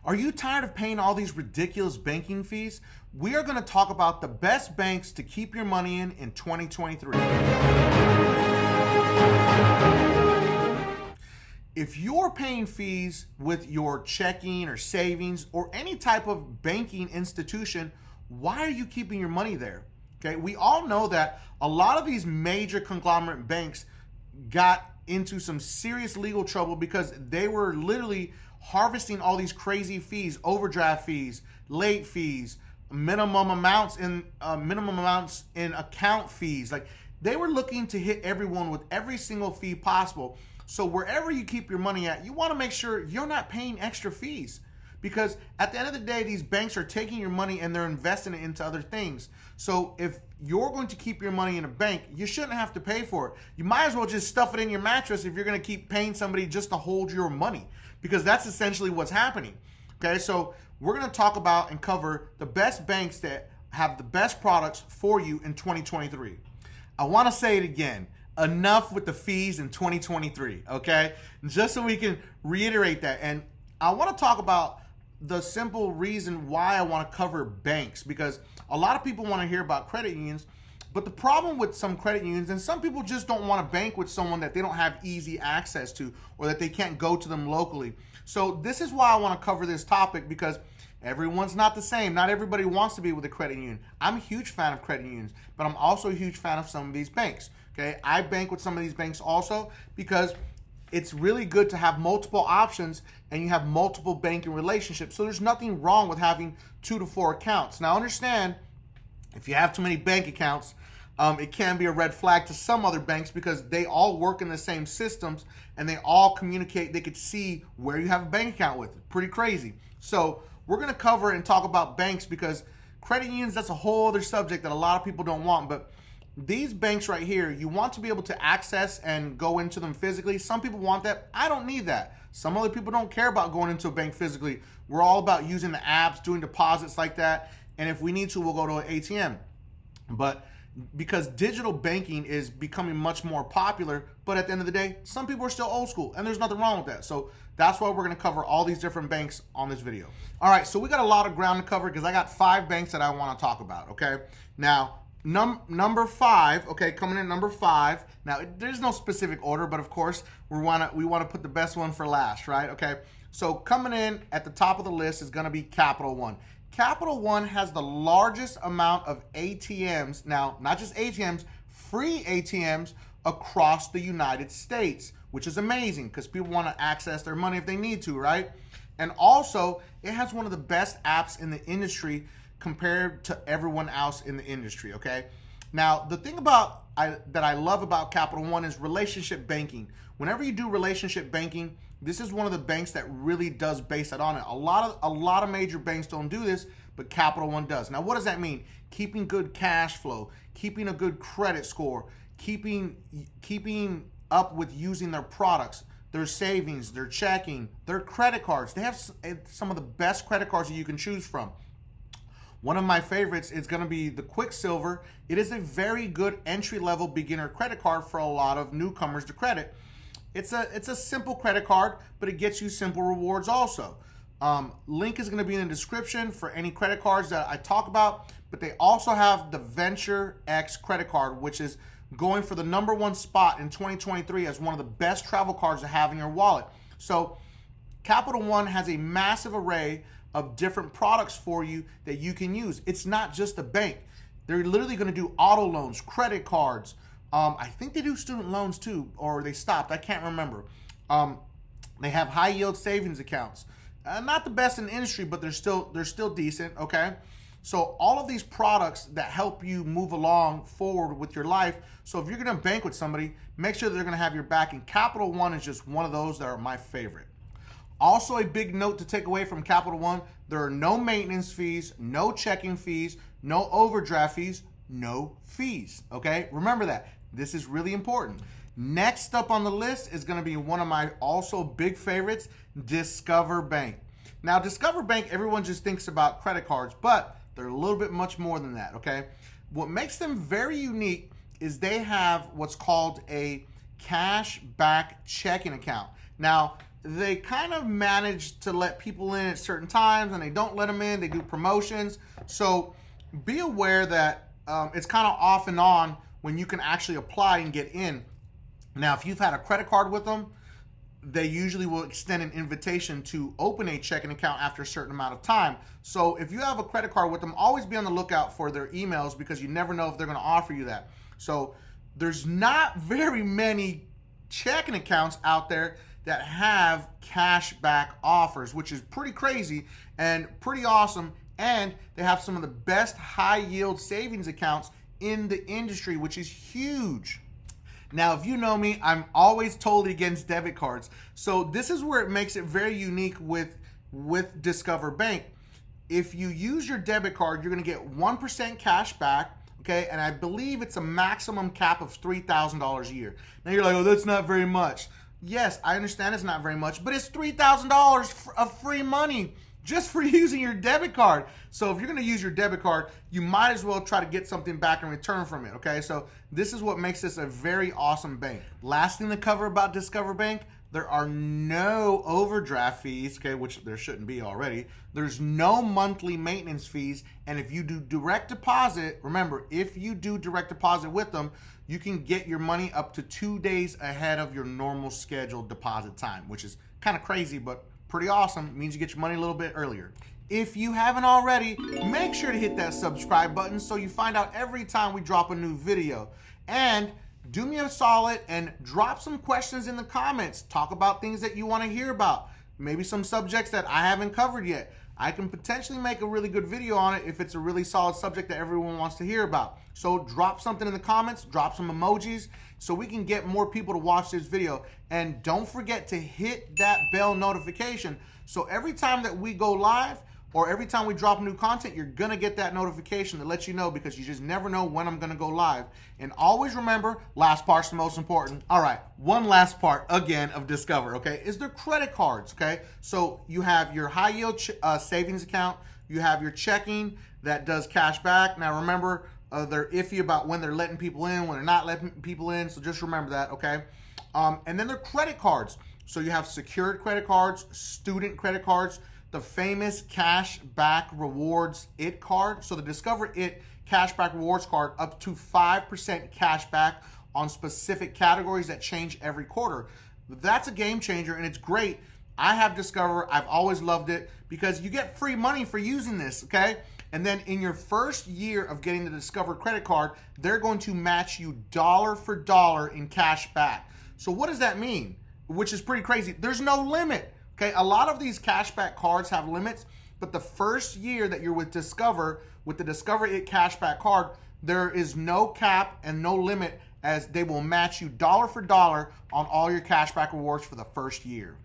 Are you tired of paying all these ridiculous banking fees? We are going to talk about the best banks to keep your money in 2023. If you're paying fees with your checking or savings or any type of banking institution, why are you keeping your money there? Okay, we all know that a lot of these major conglomerate banks got into some serious legal trouble because they were literally harvesting all these crazy fees, overdraft fees, late fees, minimum amounts in account fees. Like, they were looking to hit everyone with every single fee possible. So wherever you keep your money at, you want to make sure you're not paying extra fees, because at the end of the day, these banks are taking your money and they're investing it into other things. So if you're going to keep your money in a bank, you shouldn't have to pay for it. You might as well just stuff it in your mattress if you're going to keep paying somebody just to hold your money, because that's essentially what's happening. Okay, so we're going to talk about and cover the best banks that have the best products for you in 2023. I want to say it again. Enough with the fees in 2023, okay? Just so we can reiterate that. And I want to talk about the simple reason why I want to cover banks, because a lot of people want to hear about credit unions, but the problem with some credit unions, and some people just don't want to bank with someone that they don't have easy access to or that they can't go to them locally. So this is why I want to cover this topic, because everyone's not the same. Not everybody wants to be with a credit union. I'm a huge fan of credit unions, but I'm also a huge fan of some of these banks. Okay, I bank with some of these banks also because it's really good to have multiple options and you have multiple banking relationships. So there's nothing wrong with having 2 to 4 accounts. Now understand, if you have too many bank accounts, it can be a red flag to some other banks because they all work in the same systems and they all communicate. They could see where you have a bank account with. Pretty crazy. So we're going to cover and talk about banks, because credit unions, that's a whole other subject that a lot of people don't want. But these banks right here, you want to be able to access and go into them physically. Some people want that. I don't need that. Some other people don't care about going into a bank physically. We're all about using the apps, doing deposits like that. And if we need to, we'll go to an ATM. But because digital banking is becoming much more popular, but at the end of the day, some people are still old school, and there's nothing wrong with that. So that's why we're going to cover all these different banks on this video. All right, so we got a lot of ground to cover because I got 5 banks that I want to talk about, okay? Now, number 5, okay, coming in number 5. Now, there's no specific order, but of course, we want to put the best one for last, right? Okay, so coming in at the top of the list is going to be Capital One. Capital One has the largest amount of ATMs, now not just ATMs, free ATMs across the United States, which is amazing because people want to access their money if they need to, right? And also, it has one of the best apps in the industry compared to everyone else in the industry, okay? Now, the thing that I love about Capital One is relationship banking. Whenever you do relationship banking, this is one of the banks that really does base it on it. A lot of major banks don't do this, but Capital One does. Now, what does that mean? Keeping good cash flow, keeping a good credit score, keeping up with using their products, their savings, their checking, their credit cards. They have some of the best credit cards that you can choose from. One of my favorites is going to be the Quicksilver. It is a very good entry-level beginner credit card for a lot of newcomers to credit. It's a simple credit card, but it gets you simple rewards also. Link is going to be in the description for any credit cards that I talk about, but they also have the Venture X credit card, which is going for the #1 spot in 2023 as one of the best travel cards to have in your wallet. So Capital One has a massive array of different products for you that you can use. It's not just a bank. They're literally going to do auto loans, credit cards. I think they do student loans too, or they stopped. I can't remember. They have high yield savings accounts. Not the best in the industry, but they're still decent, okay? So all of these products that help you move along forward with your life. So if you're going to bank with somebody, make sure they're going to have your back. And Capital One is just one of those that are my favorite. Also, a big note to take away from Capital One, there are no maintenance fees, no checking fees, no overdraft fees, no fees, okay? Remember that. This is really important. Next up on the list is going to be one of my also big favorites, Discover Bank. Now, Discover Bank, everyone just thinks about credit cards, but they're a little bit much more than that, okay? What makes them very unique is they have what's called a cash back checking account. Now, they kind of manage to let people in at certain times, and they don't let them in. They do promotions. So be aware that it's kind of off and on when you can actually apply and get in. Now, if you've had a credit card with them, they usually will extend an invitation to open a checking account after a certain amount of time. So if you have a credit card with them, always be on the lookout for their emails, because you never know if they're going to offer you that. So there's not very many checking accounts out there that have cash back offers, which is pretty crazy and pretty awesome. And they have some of the best high yield savings accounts in the industry, which is huge. Now, if you know me, I'm always totally against debit cards. So this is where it makes it very unique with Discover Bank. If you use your debit card, you're going to get 1% cash back, okay? And I believe it's a maximum cap of $3,000 a year. Now you're like, oh, that's not very much. Yes, I understand it's not very much, but it's $3,000 of free money just for using your debit card. So if you're going to use your debit card, you might as well try to get something back in return from it, okay? So this is what makes this a very awesome bank. Last thing to cover about Discover Bank, there are no overdraft fees, okay, which there shouldn't be already. There's no monthly maintenance fees, and if you do direct deposit, remember, if you do direct deposit with them, you can get your money up to 2 days ahead of your normal scheduled deposit time, which is kind of crazy, but pretty awesome. It means you get your money a little bit earlier. If you haven't already, make sure to hit that subscribe button so you find out every time we drop a new video. And do me a solid and drop some questions in the comments. Talk about things that you want to hear about. Maybe some subjects that I haven't covered yet. I can potentially make a really good video on it if it's a really solid subject that everyone wants to hear about. So drop something in the comments, drop some emojis so we can get more people to watch this video. And don't forget to hit that bell notification. So every time that we go live or every time we drop new content, you're gonna get that notification to let you know, because you just never know when I'm gonna go live. And always remember, last part's the most important. All right, one last part again of Discover, okay, is their credit cards, okay? So you have your high yield savings account, you have your checking that does cash back. Now remember, they're iffy about when they're letting people in, when they're not letting people in, so just remember that, okay? And then their credit cards. So you have secured credit cards, student credit cards, the famous cash back rewards IT card. So the Discover IT cash back rewards card, up to 5% cash back on specific categories that change every quarter. That's a game changer, and it's great. I have Discover. I've always loved it because you get free money for using this, okay? And then in your first year of getting the Discover credit card, they're going to match you dollar for dollar in cash back. So what does that mean? Which is pretty crazy. There's no limit. Okay, a lot of these cashback cards have limits, but the first year that you're with Discover, with the Discover IT cashback card, there is no cap and no limit, as they will match you dollar for dollar on all your cashback rewards for the first year.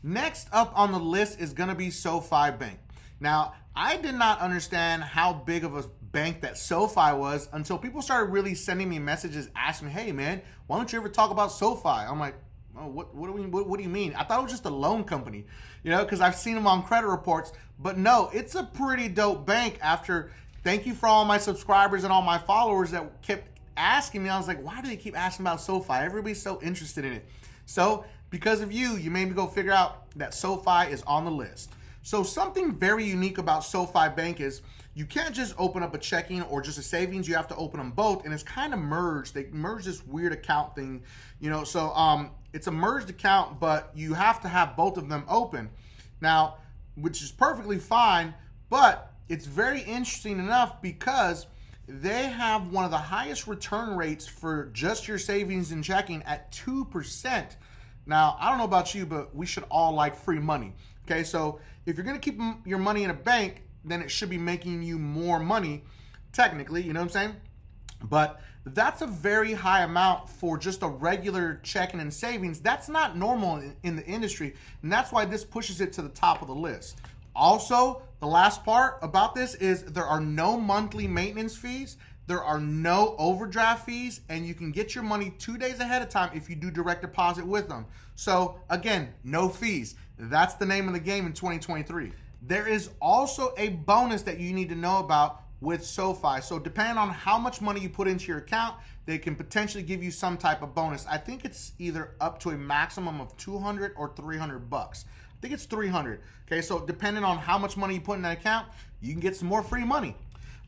Next up on the list is gonna be Sofi Bank. Now, I did not understand how big of a bank that Sofi was until people started really sending me messages asking me, hey man, why don't you ever talk about Sofi? I'm like, oh, what do you mean? I thought it was just a loan company, you know, because I've seen them on credit reports. But no, it's a pretty dope bank. Thank you for all my subscribers and all my followers that kept asking me. I was like, why do they keep asking about Sofi? Everybody's so interested in it. So because of you made me go figure out that Sofi is on the list. So something very unique about Sofi Bank is you can't just open up a checking or just a savings. You have to open them both, and it's kind of merged. They merged this weird account thing, you know. So it's a merged account, but you have to have both of them open now, which is perfectly fine. But it's very interesting enough because they have one of the highest return rates for just your savings and checking at 2%. Now, I don't know about you, but we should all like free money. Okay, so if you're gonna keep your money in a bank, then it should be making you more money, technically, you know what I'm saying? But that's a very high amount for just a regular checking and savings. That's not normal in the industry, and that's why this pushes it to the top of the list. Also, the last part about this is there are no monthly maintenance fees, there are no overdraft fees, and you can get your money 2 days ahead of time if you do direct deposit with them. So again, no fees. That's the name of the game in 2023. There is also a bonus that you need to know about with Sofi. So depending on how much money you put into your account, they can potentially give you some type of bonus. I think it's either up to a maximum of 200 or 300 bucks. I think it's 300. Okay, so depending on how much money you put in that account, you can get some more free money.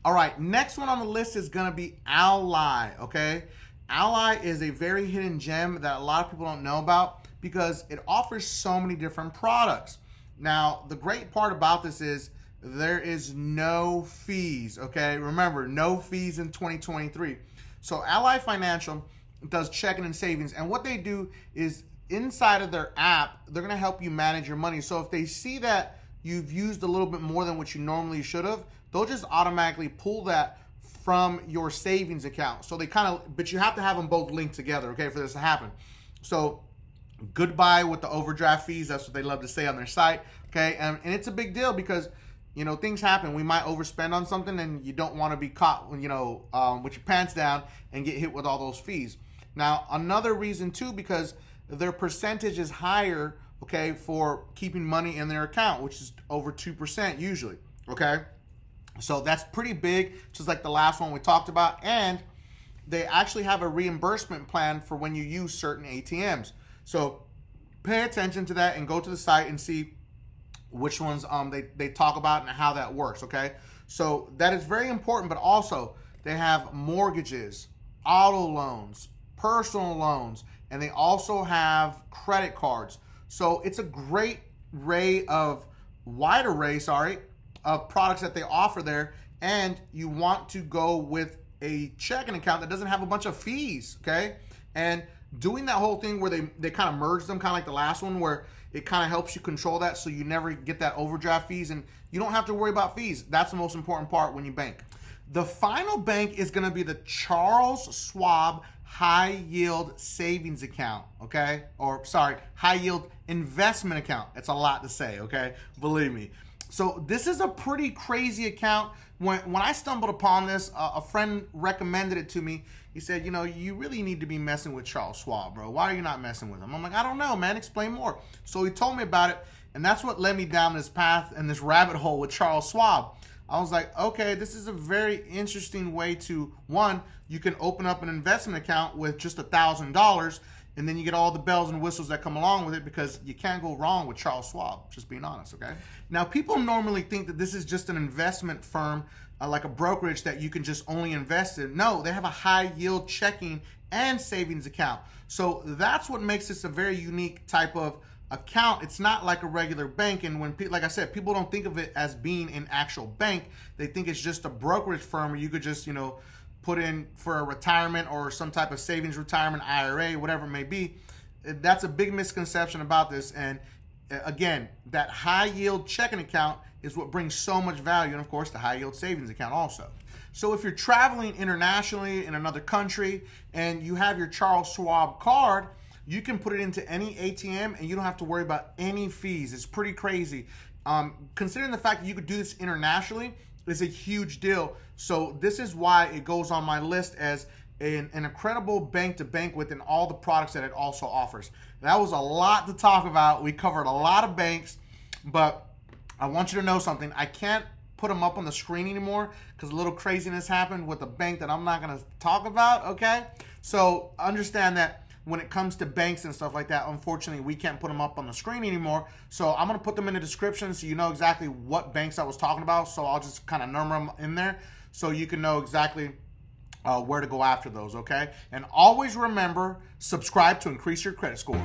All right, next one on the list is gonna be Ally, okay? Ally is a very hidden gem that a lot of people don't know about because it offers so many different products. Now, the great part about this is there is no fees, okay? Remember, no fees in 2023. So Ally Financial does checking and savings, and what they do is inside of their app, they're gonna help you manage your money. So if they see that you've used a little bit more than what you normally should have, they'll just automatically pull that from your savings account. So they kind of, but you have to have them both linked together, okay, for this to happen. So goodbye with the overdraft fees. That's what they love to say on their site, okay? And it's a big deal because, you know, things happen. We might overspend on something and you don't want to be caught, you know, with your pants down and get hit with all those fees. Now, another reason too, because their percentage is higher, okay, for keeping money in their account, which is over 2% usually, okay? So that's pretty big, just like the last one we talked about. And they actually have a reimbursement plan for when you use certain ATMs. So pay attention to that and go to the site and see which ones they talk about and how that works, okay? So that is very important, but also they have mortgages, auto loans, personal loans, and they also have credit cards. So it's a great wide array of products that they offer there, and you want to go with a checking account that doesn't have a bunch of fees, okay? And doing that whole thing where they kind of merge them, kind of like the last one, where it kind of helps you control that so you never get that overdraft fees and you don't have to worry about fees. That's the most important part when you bank. The final bank is gonna be the Charles Schwab High Yield Savings Account, okay? Or sorry, High Yield Investment Account. It's a lot to say, okay? Believe me. So this is a pretty crazy account. When I stumbled upon this, a friend recommended it to me. He said, you know, you really need to be messing with Charles Schwab, bro. Why are you not messing with him? I'm like, I don't know, man. Explain more. So he told me about it, and that's what led me down this path and this rabbit hole with Charles Schwab. I was like, okay, this is a very interesting way to, one, you can open up an investment account with just $1,000, and then you get all the bells and whistles that come along with it because you can't go wrong with Charles Schwab, just being honest, okay? Now, people normally think that this is just an investment firm, like a brokerage that you can just only invest in. No, they have a high yield checking and savings account. So that's what makes this a very unique type of account. It's not like a regular bank, and when like I said, people don't think of it as being an actual bank. They think it's just a brokerage firm where you could just, you know, put in for a retirement or some type of savings, retirement, IRA, whatever it may be. That's a big misconception about this. And again, that high yield checking account is what brings so much value, and of course the high yield savings account also. So if you're traveling internationally in another country and you have your Charles Schwab card, you can put it into any ATM and you don't have to worry about any fees. It's pretty crazy. Considering the fact that you could do this internationally is a huge deal. So this is why it goes on my list as an incredible bank to bank with and all the products that it also offers. That was a lot to talk about. We covered a lot of banks, but I want you to know something. I can't put them up on the screen anymore because a little craziness happened with a bank that I'm not going to talk about, okay? So understand that when it comes to banks and stuff like that, unfortunately, we can't put them up on the screen anymore. So I'm going to put them in the description so you know exactly what banks I was talking about. So I'll just kind of number them in there so you can know exactly where to go after those, okay? And always remember, subscribe to increase your credit score.